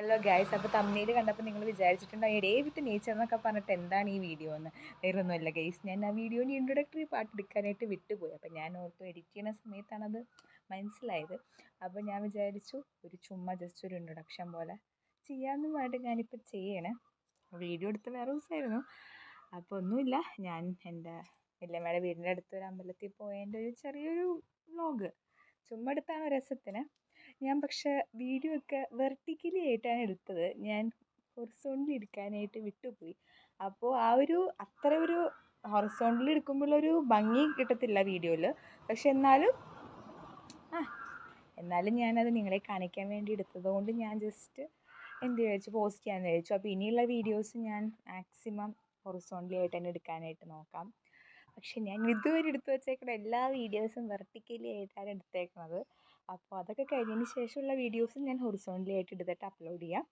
Hello guys, അപ്പോൾ തമ്മിൽ കണ്ടപ്പോൾ നിങ്ങൾ വിചാരിച്ചിട്ടുണ്ടാവും എടേ വിത്ത് നേച്ചർ എന്നൊക്കെ പറഞ്ഞിട്ട് എന്താണ് ഈ വീഡിയോ എന്ന്. വേറെ ഒന്നുമല്ല ഗൈസ്, ഞാൻ ആ വീഡിയോന് ഇൻട്രൊഡക്ടറി പാർട്ട് എടുക്കാനായിട്ട് വിട്ടുപോയി. അപ്പോൾ ഞാൻ ഓർത്തു എഡിറ്റ് ചെയ്യുന്ന സമയത്താണത് മനസ്സിലായത്. അപ്പോൾ ഞാൻ വിചാരിച്ചു ഒരു ചുമ്മാ ജസ്റ്റ് ഒരു ഇൻട്രൊഡക്ഷൻ പോലെ ചെയ്യാമെന്ന് പറഞ്ഞിട്ട് ഞാനിപ്പോൾ ചെയ്യണേ. വീഡിയോ എടുത്ത് വേറെ ദിവസമായിരുന്നു. അപ്പോൾ ഒന്നുമില്ല, ഞാൻ എൻ്റെ വല്യമ്മയുടെ വീടിൻ്റെ അടുത്തൊരു അമ്പലത്തിൽ പോയതിൻ്റെ ഒരു ചെറിയൊരു വ്ലോഗ് ചുമ്മാ എടുത്താണ് രസത്തിന്. ഞാൻ പക്ഷേ വീഡിയോ ഒക്കെ വെർട്ടിക്കലി ആയിട്ടാണ് എടുത്തത്. ഞാൻ ഹൊറിസോണ്ടലി എടുക്കാനായിട്ട് വിട്ടുപോയി. അപ്പോൾ ആ ഒരു അത്ര ഒരു ഹൊറിസോണ്ടലി എടുക്കുമ്പോഴൊരു ഭംഗി കിട്ടത്തില്ല വീഡിയോയിൽ. പക്ഷെ എന്നാലും ഞാനത് നിങ്ങളെ കാണിക്കാൻ വേണ്ടി എടുത്തതുകൊണ്ട് ഞാൻ ജസ്റ്റ് എന്ത് വിചാരിച്ചു, പോസ്റ്റ് ചെയ്യാമെന്ന് വിചാരിച്ചു. അപ്പോൾ ഇനിയുള്ള വീഡിയോസ് ഞാൻ മാക്സിമം ഹൊറിസോണ്ടലി ആയിട്ട് തന്നെ എടുക്കാനായിട്ട് നോക്കാം. പക്ഷെ ഞാൻ ഇതുവരെ എടുത്തു വച്ചേക്കുന്ന എല്ലാ വീഡിയോസും വെർട്ടിക്കലി ആയിട്ടാണ് എടുത്തേക്കുന്നത്. അപ്പോൾ അതൊക്കെ കഴിഞ്ഞതിന് ശേഷമുള്ള വീഡിയോസും ഞാൻ ഹൊറിസോണ്ടലി ആയിട്ട് എടുത്തിട്ട് അപ്ലോഡ് ചെയ്യാം.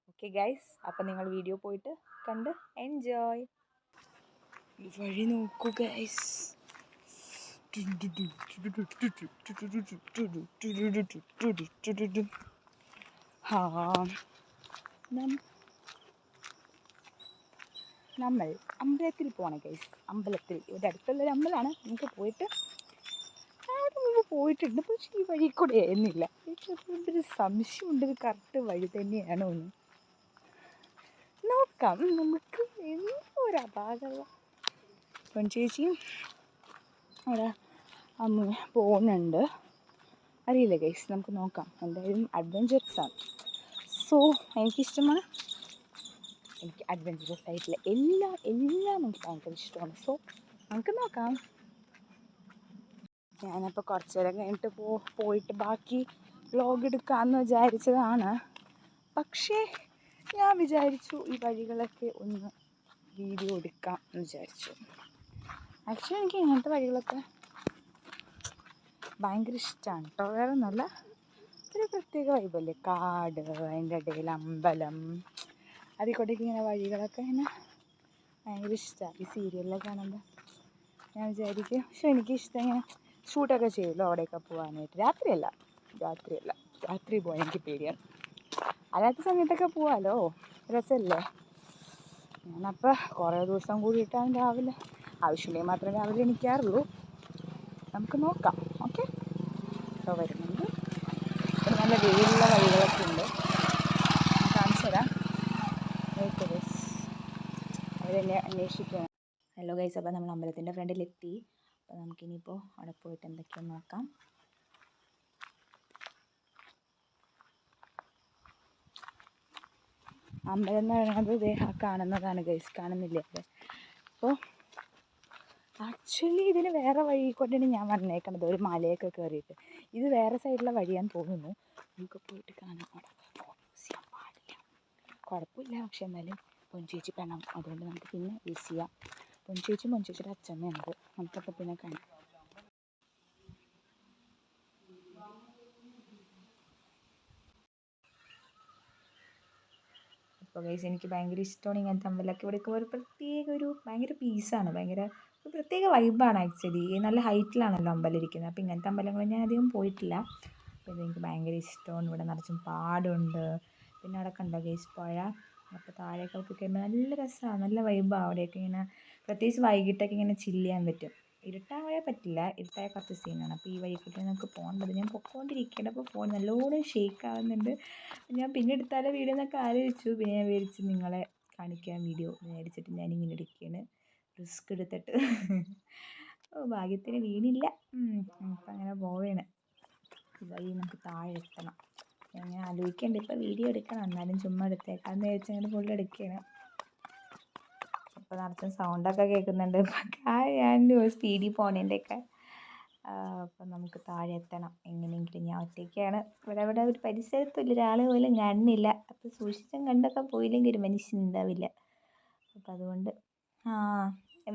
ഓക്കെ ഗൈസ്, അപ്പോൾ നിങ്ങൾ വീഡിയോ പോയിട്ട് കണ്ട് എൻജോയ്. വഴി നോക്കൂ ഗൈസ്. നമ്മൾ അമ്പലത്തിൽ പോകണം ഗൈസ്. അമ്പലത്തിൽ ഇവിടെ അടുത്തുള്ളൊരു അമ്പലമാണ്. നമുക്ക് പോയിട്ട് പോയിട്ടുണ്ട്, പക്ഷേ ഈ വഴി കൂടെ ആയിരുന്നില്ല. എനിക്കൊരു സംശയമുണ്ട്, ഇത് കറക്റ്റ് വഴി തന്നെയാണോ എന്ന് നോക്കാം. നമുക്ക് എന്തൊരു അപാകത. ചേച്ചിയും അവിടെ അമ്മ പോകുന്നുണ്ട്, അറിയില്ല ഗൈസ്. നമുക്ക് നോക്കാം. എന്തായാലും അഡ്വഞ്ചറസാണ്. സോ എനിക്കിഷ്ടമാണ്. എനിക്ക് അഡ്വഞ്ചറസ് ആയിട്ടുള്ള എല്ലാം എനിക്ക് ഭയങ്കര ഇഷ്ടമാണ്. സോ നമുക്ക് നോക്കാം. ഞാനപ്പോൾ കുറച്ച് നേരം കഴിഞ്ഞിട്ട് പോയിട്ട് ബാക്കി വ്ലോഗ് എടുക്കാമെന്ന് വിചാരിച്ചതാണ്. പക്ഷേ ഞാൻ വിചാരിച്ചു ഈ വഴികളൊക്കെ ഒന്ന് വീഡിയോ എടുക്കാം എന്ന് വിചാരിച്ചു. ആക്ച്വലി എനിക്ക് ഇങ്ങനത്തെ വഴികളൊക്കെ ഭയങ്കര ഇഷ്ടമാണ് കേട്ടോ. വേറെ ഒന്നുമല്ല, ഒരു പ്രത്യേക വൈബല്ലേ. കാട്, അതിൻ്റെ ഇടയിൽ അമ്പലം, അതിൽ കൂടെയൊക്കെ ഇങ്ങനെ വഴികളൊക്കെ ഇങ്ങനെ ഭയങ്കര ഇഷ്ടമാണ്. ഈ സീരിയലിലൊക്കെ കാണുമ്പോൾ ഞാൻ വിചാരിക്കും. പക്ഷെ എനിക്കിഷ്ടം ഇങ്ങനെ ഷൂട്ടൊക്കെ ചെയ്യുമല്ലോ അവിടെയൊക്കെ പോകാനായിട്ട്. രാത്രി പോകാൻ എനിക്ക് പേടിയാണ്. അല്ലാത്ത സമയത്തൊക്കെ പോകാമല്ലോ, രസമല്ലേ. ഞാനപ്പോൾ കുറേ ദിവസം കൂടിയിട്ടാണ് രാവിലെ, ആവശ്യമുണ്ടെങ്കിൽ മാത്രമേ രാവിലെ എണീക്കാറുള്ളൂ. നമുക്ക് നോക്കാം. ഓക്കെ, ഇപ്പോൾ വരുന്നുണ്ട്. നല്ല വെയിലുള്ള വഴികളൊക്കെ ഉണ്ട്, കാണിച്ചു തരാം. അവരെന്നെ അന്വേഷിക്കുകയാണ്. ഹലോ ഗൈസ്, അപ്പോൾ നമ്മൾ അമ്പലത്തിൻ്റെ ഫ്രണ്ടിലെത്തി. അപ്പോൾ നമുക്കിനിയിപ്പോൾ അവിടെ പോയിട്ട് എന്തൊക്കെയാണെന്ന് നോക്കാം. അമ്പലം എന്ന് പറയുന്നത് ഇതേ കാണുന്നതാണ് ഗൈസ്, കാണുന്നില്ലേ അത്. അപ്പോൾ ആക്ച്വലി ഇതിന് വേറെ വഴി കൊണ്ടാണ് ഞാൻ വന്നേക്കണത്, ഒരു മലയൊക്കെ കയറിയിട്ട്. ഇത് വേറെ സൈഡിലുള്ള വഴിയാന്ന് തോന്നുന്നു. നമുക്ക് പോയിട്ട് കാണാം. അവിടെ യൂസ് ചെയ്യാൻ പാടില്ല, കുഴപ്പമില്ല. പക്ഷെ എന്നാലും പൊഞ്ചേച്ചി പെണം, അതുകൊണ്ട് നമുക്ക് പിന്നെ യൂസ് ചെയ്യാം. പൊഞ്ചേച്ചിയുടെ അച്ഛമ്മയുണ്ട്, നമുക്കപ്പോൾ പിന്നെ കാണാം. അപ്പോൾ ഗൈസ്, എനിക്ക് ഭയങ്കര ഇഷ്ടമാണ് ഇങ്ങനത്തെ അമ്പലമൊക്കെ. ഇവിടെയൊക്കെ ഒരു പ്രത്യേക ഒരു ഭയങ്കര പീസാണ്, ഭയങ്കര ഒരു പ്രത്യേക വൈബാണ്. ആക്ച്വലി നല്ല ഹൈറ്റിലാണല്ലോ അമ്പലം ഇരിക്കുന്നത്. അപ്പോൾ ഇങ്ങനത്തെ അമ്പലങ്ങൾ ഞാൻ അധികം പോയിട്ടില്ല. അപ്പോൾ ഇതെനിക്ക് ഭയങ്കര ഇഷ്ടമാണ്. ഇവിടെ നിറച്ചും പാടുണ്ട്. പിന്നെ അവിടെ കണ്ടോ ഗൈസ് പുഴ. അപ്പോൾ താഴേക്ക് പോയി കഴിയുമ്പോൾ നല്ല രസമാണ്, നല്ല വൈബാണ് അവിടെയൊക്കെ. ഇങ്ങനെ പ്രത്യേകിച്ച് വൈകിട്ടൊക്കെ ഇങ്ങനെ ചില്ല് ചെയ്യാൻ പറ്റും. ഇരുട്ടായാൽ പറ്റില്ല, ഇരുട്ടായ കുറച്ച് സീനാണ്. അപ്പോൾ ഈ വഴിക്കൂട്ടി നമുക്ക് പോകേണ്ടത്. ഞാൻ പൊക്കോണ്ടിരിക്കുകയാണ്. അപ്പോൾ ഫോൺ നല്ലോണം ഷേക്ക് ആവുന്നുണ്ട്. ഞാൻ പിന്നെ എടുത്താലോ വീഡിയോ എന്നൊക്കെ ആലോചിച്ചു. പിന്നെ ഞാൻ വിചാരിച്ചു നിങ്ങളെ കാണിക്കാൻ വീഡിയോ വിചാരിച്ചിട്ട് ഞാനിങ്ങനെ എടുക്കുകയാണ്, റിസ്ക് എടുത്തിട്ട്. ഭാഗ്യത്തിന് വീണില്ല. അപ്പം അങ്ങനെ പോവുകയാണ്. വഴി നമുക്ക് താഴെ എത്തണം. ഞാൻ ആലോചിക്കേണ്ട ഇപ്പോൾ വീഡിയോ എടുക്കണം, എന്നാലും ചുമ്മാ എടുത്തേക്കാന്ന് വിചാരിച്ച് അങ്ങനെ ഫുള്ള് എടുക്കുകയാണ്. അപ്പോൾ നിറച്ചും സൗണ്ടൊക്കെ കേൾക്കുന്നുണ്ട്. ഞാൻ സ്പീഡിൽ പോകുന്നതിൻ്റെയൊക്കെ. അപ്പം നമുക്ക് താഴെ എത്തണം എങ്ങനെയെങ്കിലും. ഞാൻ ഒറ്റയ്ക്കാണ്. ഇവിടെ ഒരു പരിസരത്തുമില്ല, ഒരാൾ പോലും കാണുന്നില്ല. അപ്പോൾ സൂക്ഷിച്ചും കണ്ടൊക്കെ പോയില്ലെങ്കിൽ ഒരു മനുഷ്യനുണ്ടാവില്ല. അപ്പം അതുകൊണ്ട്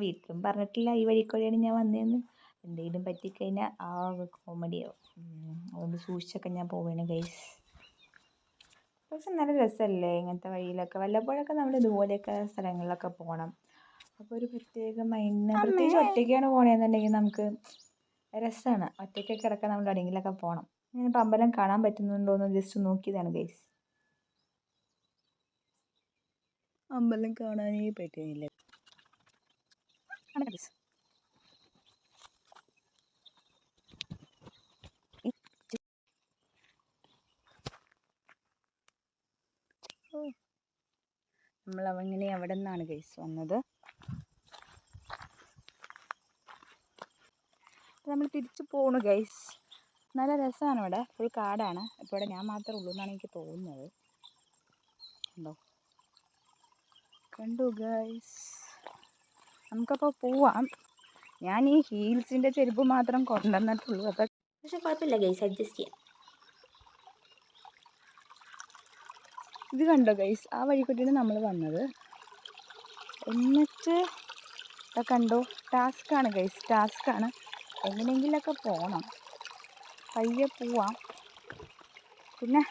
വീട്ടിലും പറഞ്ഞിട്ടില്ല ഈ വഴിക്കൂടെയാണ് ഞാൻ വന്നതെന്ന്. എന്തെങ്കിലും പറ്റിക്കഴിഞ്ഞാൽ കോമഡിയാവും. അതുകൊണ്ട് സൂക്ഷിച്ചൊക്കെ ഞാൻ പോവുകയാണ് ഗൈസ്. പക്ഷെ നല്ല രസമല്ലേ ഇങ്ങനത്തെ വഴിയിലൊക്കെ. വല്ലപ്പോഴൊക്കെ നമ്മൾ ഇതുപോലെയൊക്കെ സ്ഥലങ്ങളിലൊക്കെ പോകണം. അപ്പോൾ ഒരു പ്രത്യേക മൈൻഡിന്, പ്രത്യേകിച്ച് ഒറ്റയ്ക്കാണ് പോകണമെന്നുണ്ടെങ്കിൽ നമുക്ക് രസമാണ്. ഒറ്റയ്ക്കൊക്കെ കിടക്കാൻ നമ്മൾ എവിടെയെങ്കിലുമൊക്കെ പോകണം. ഞാനിപ്പോൾ അമ്പലം കാണാൻ പറ്റുന്നുണ്ടോ എന്ന് ജസ്റ്റ് നോക്കിയതാണ് ഗൈസ്. അമ്പലം കാണാനേ പറ്റുന്നില്ല. നമ്മളങ്ങനെ അവിടെ നിന്നാണ് ഗൈസ് വന്നത്. നമ്മൾ തിരിച്ചു പോണു ഗൈസ്. നല്ല രസമാണ് ഇവിടെ, ഫുൾ കാടാണ്. ഇപ്പോൾ ഇവിടെ ഞാൻ മാത്രമേ ഉള്ളൂ എന്നാണ് എനിക്ക് തോന്നുന്നത്. ഉണ്ടോ, കണ്ടു ഗൈസ്. നമുക്കപ്പോൾ പോവാം. ഞാൻ ഈ ഹീൽസിൻ്റെ ചെരുപ്പ് മാത്രം കൊണ്ടുവന്നിട്ടുള്ളൂ. അപ്പം പക്ഷെ കുഴപ്പമില്ല ഗൈസ്, അഡ്ജസ്റ്റ് ചെയ്യാം. ഇത് കണ്ടോ ഗൈസ്, ആ വഴിക്കൂട്ടിയാണ് നമ്മൾ വന്നത്. എന്നിട്ട് കണ്ടോ, ടാസ്ക്കാണ് ഗൈസ്, ടാസ്ക്കാണ്. എങ്ങനെയെങ്കിലൊക്കെ പോകണം, പയ്യെ പോവാം. പിന്നെ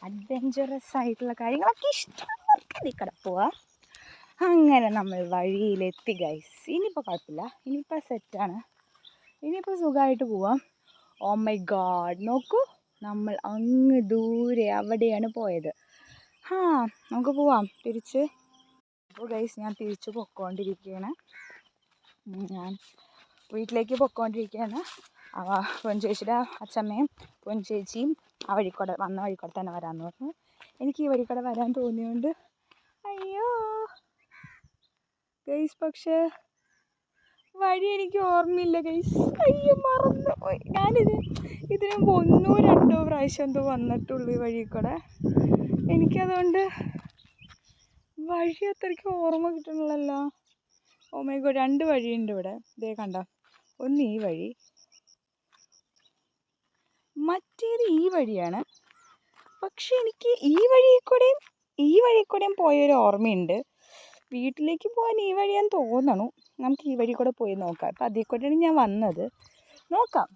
അഡ്വെഞ്ചറസ് ആയിട്ടുള്ള കാര്യങ്ങളൊക്കെ ഇഷ്ടമൊക്കെ ഇതിൽ പോവാം. അങ്ങനെ നമ്മൾ വഴിയിലെത്തി ഗൈസ്. ഇനിയിപ്പോൾ കുഴപ്പമില്ല, ഇനിയിപ്പോൾ സെറ്റാണ്, ഇനിയിപ്പോൾ സുഖമായിട്ട് പോവാം. ഓ മൈ ഗാഡ്, നോക്കൂ, നമ്മൾ അങ്ങ് ദൂരെ അവിടെയാണ് പോയത്. നമുക്ക് പോവാം തിരിച്ച്. അപ്പോൾ ഗൈസ്, ഞാൻ തിരിച്ച് പൊയ്ക്കൊണ്ടിരിക്കുകയാണ്. ഞാൻ വീട്ടിലേക്ക് പൊയ്ക്കൊണ്ടിരിക്കുകയാണ്. പൊൻചേച്ചിയുടെ അച്ഛമ്മയും പൊൻചേച്ചിയും ആ വഴിക്കൂടെ വന്ന വഴിക്കൂടെ തന്നെ വരാമെന്ന് പറഞ്ഞു. എനിക്ക് ഈ വഴിക്കൂടെ വരാൻ തോന്നിയുകൊണ്ട് അയ്യോ ഗൈസ്, പക്ഷേ വഴി എനിക്ക് ഓർമ്മയില്ല ഗൈസ്. അയ്യോ, മറന്നു പോയി. ഇതിന് മുമ്പ് 1-2 പ്രാവശ്യം എന്തോ വന്നിട്ടുള്ളൂ ഈ വഴി കൂടെ. എനിക്കതുകൊണ്ട് വഴി അത്രയ്ക്ക് ഓർമ്മ കിട്ടണില്ലല്ലോ. ഓ മൈ ഗോഡ്, 2 വഴിയുണ്ട് ഇവിടെ. ഇതേ കണ്ട, ഒന്ന് ഈ വഴി, മറ്റേത് ഈ വഴിയാണ്. പക്ഷെ എനിക്ക് ഈ വഴി കൂടെയും പോയൊരു ഓർമ്മയുണ്ട്. വീട്ടിലേക്ക് പോകാൻ ഈ വഴിയാന്ന് തോന്നണു. നമുക്ക് ഈ വഴി കൂടെ പോയി നോക്കാം. അപ്പം അതിൽ കൂടെയാണ് ഞാൻ വന്നത്. നോക്കാം,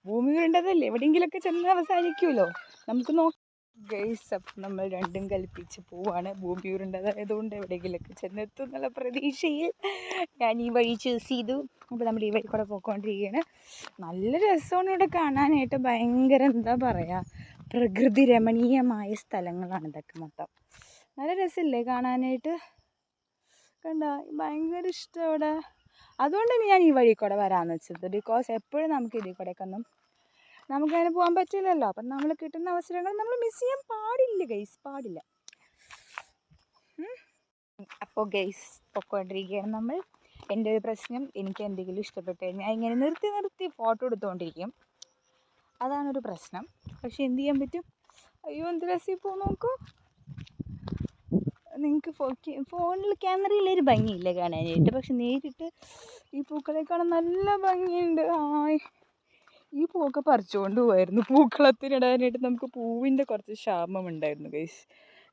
ഭൂമി ഉരുണ്ടതല്ലേ, എവിടെയെങ്കിലുമൊക്കെ ചെന്ന് അവസാനിക്കുമല്ലോ. നമുക്ക് നോക്കാം ഗൈസ്. അപ്പം നമ്മൾ രണ്ടും കൽപ്പിച്ച് പോവാണ്. ഭൂമി ഉരുണ്ടതായതുകൊണ്ട് എവിടെയെങ്കിലുമൊക്കെ ചെന്നെത്തും എന്നുള്ള പ്രതീക്ഷയിൽ ഞാൻ ഈ വഴി ചൂസ് ചെയ്തു. അപ്പോൾ നമ്മൾ ഈ വഴി കൂടെ പോയിക്കൊണ്ടിരിക്കുകയാണ്. നല്ല രസമാണ് ഇവിടെ കാണാനായിട്ട്. ഭയങ്കര എന്താ പറയുക, പ്രകൃതി രമണീയമായ സ്ഥലങ്ങളാണ് ഇതൊക്കെ മൊത്തം. നല്ല രസമില്ലേ കാണാനായിട്ട്? കണ്ട, ഭയങ്കര ഇഷ്ടം ഇവിടെ. അതുകൊണ്ടാണ് ഞാൻ ഈ വഴി കൂടെ വരാമെന്ന് വെച്ചത്. ബിക്കോസ് എപ്പോഴും നമുക്ക് ഇതിൽ കൂടെയൊക്കെ നമുക്കതിന് പോകാൻ പറ്റില്ലല്ലോ. അപ്പം നമ്മൾ കിട്ടുന്ന അവസരങ്ങൾ നമ്മൾ മിസ് ചെയ്യാൻ പാടില്ല ഗൈസ്, പാടില്ല. അപ്പോൾ ഗൈസ്, പൊയ്ക്കൊണ്ടിരിക്കുകയാണ് നമ്മൾ. എൻ്റെ ഒരു പ്രശ്നം, എനിക്ക് എന്തെങ്കിലും ഇഷ്ടപ്പെട്ട് കഴിഞ്ഞാൽ ഇങ്ങനെ നിർത്തി ഫോട്ടോ എടുത്തുകൊണ്ടിരിക്കും. അതാണൊരു പ്രശ്നം. പക്ഷെ എന്ത് ചെയ്യാൻ പറ്റും? അയ്യോ, എന്ത് രസമായി പോ, നോക്കൂ. നിങ്ങൾക്ക് ഫോണിൽ ക്യാമറയിലൊരു ഭംഗിയില്ല കാണാനായിട്ട്, പക്ഷെ നേരിട്ട് ഈ പൂക്കളെ കാണാൻ നല്ല ഭംഗിയുണ്ട്. ഈ പൂവൊക്കെ പറിച്ചുകൊണ്ട് പോകായിരുന്നു. പൂക്കളത്തിനിടാനായിട്ട് നമുക്ക് പൂവിൻ്റെ കുറച്ച് ക്ഷാമമുണ്ടായിരുന്നു ഗൈസ്.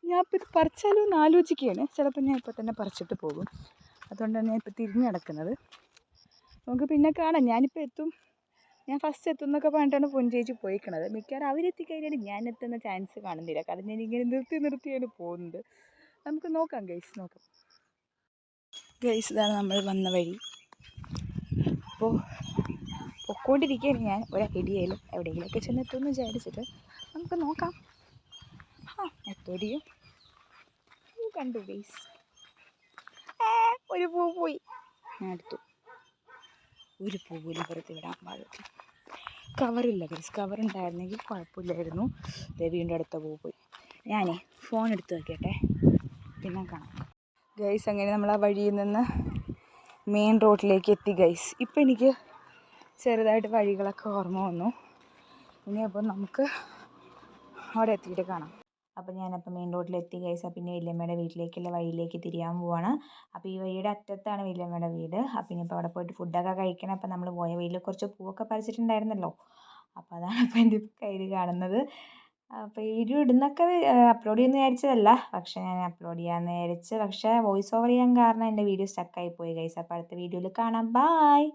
ഞാൻ ഇപ്പോൾ ഇത് പറിച്ചാലോ എന്ന് ആലോചിക്കുകയാണ്. ചിലപ്പോൾ ഞാൻ ഇപ്പോൾ തന്നെ പറിച്ചിട്ട് പോകും. അതുകൊണ്ടാണ് ഞാൻ ഇപ്പോൾ തിരിഞ്ഞ് നടക്കുന്നത്. നമുക്ക് പിന്നെ കാണാം. ഞാനിപ്പോൾ എത്തും, ഞാൻ ഫസ്റ്റ് എത്തും എന്നൊക്കെ പറഞ്ഞിട്ടാണ് പൊൻചേച്ചി പോയിക്കണത്. മിക്കവാറും അവരെത്തിക്കഴിഞ്ഞാൽ ഞാൻ എത്തുന്ന ചാൻസ് കാണുന്നില്ല. കാരണം ഞാനിങ്ങനെ നിർത്തിയാണ് പോകുന്നത്. നമുക്ക് നോക്കാം ഗൈസ്, നോക്കാം ഗൈസ്. ഇതാണ് നമ്മൾ വന്ന വഴി. അപ്പോൾ പൊക്കോണ്ടിരിക്കുകയാണ് ഞാൻ. ഒരു ഐഡിയയിലും എവിടെയെങ്കിലുമൊക്കെ ചെന്നെത്തുമെന്ന് വിചാരിച്ചിട്ട് നമുക്ക് നോക്കാം. എത്തോടിയോ കണ്ടു ഗൈസ്. ഒരു പൂ പോയി, ഞാൻ എടുത്തു. ഒരു പൂ പോലും പുറത്ത് വിടാൻ പാടില്ല. കവറില്ല ഗൈസ്, കവറുണ്ടായിരുന്നെങ്കിൽ കുഴപ്പമില്ലായിരുന്നു. വീണ്ടും അടുത്ത പൂ പോയി. ഞാനേ ഫോൺ എടുത്ത് വയ്ക്കട്ടെ, പിന്നെ കാണാം ഗൈസ്. അങ്ങനെ നമ്മൾ ആ വഴിയിൽ നിന്ന് മെയിൻ റോഡിലേക്ക് എത്തി ഗൈസ്. ഇപ്പം എനിക്ക് ചെറുതായിട്ട് വഴികളൊക്കെ ഓർമ്മ വന്നു. ഇനിയപ്പോൾ നമുക്ക് അവിടെ എത്തിയിട്ട് കാണാം. അപ്പോൾ ഞാനപ്പോൾ മെയിൻ റോഡിലെത്തി ഗൈസ്. പിന്നെ വല്യമ്മയുടെ വീട്ടിലേക്കുള്ള വഴിയിലേക്ക് തിരിയാൻ പോവാണ്. അപ്പോൾ ഈ വഴിയുടെ അറ്റത്താണ് വല്യമ്മയുടെ വീട്. അപ്പോൾ ഇനിയിപ്പോൾ അവിടെ പോയിട്ട് ഫുഡൊക്കെ കഴിക്കണം. അപ്പോൾ നമ്മൾ പോയ വഴിയിൽ കുറച്ച് പൂവൊക്കെ പറിച്ചിട്ടുണ്ടായിരുന്നല്ലോ. അപ്പോൾ അതാണ് ഇപ്പോൾ എൻ്റെ കയ്യിൽ കാണുന്നത്. അപ്പോൾ വീഡിയോ ഇടുന്നൊക്കെ അപ്ലോഡ് ചെയ്യുമെന്ന് വിചാരിച്ചതല്ല, പക്ഷേ ഞാൻ അപ്ലോഡ് ചെയ്യാമെന്ന് വിചാരിച്ച്. പക്ഷേ വോയിസ് ഓവർ ചെയ്യാൻ കാരണം എൻ്റെ വീഡിയോ സ്റ്റക്കായി പോയി ഗൈസ്. അപ്പോൾ അടുത്ത വീഡിയോയിൽ കാണാം. ബായ്.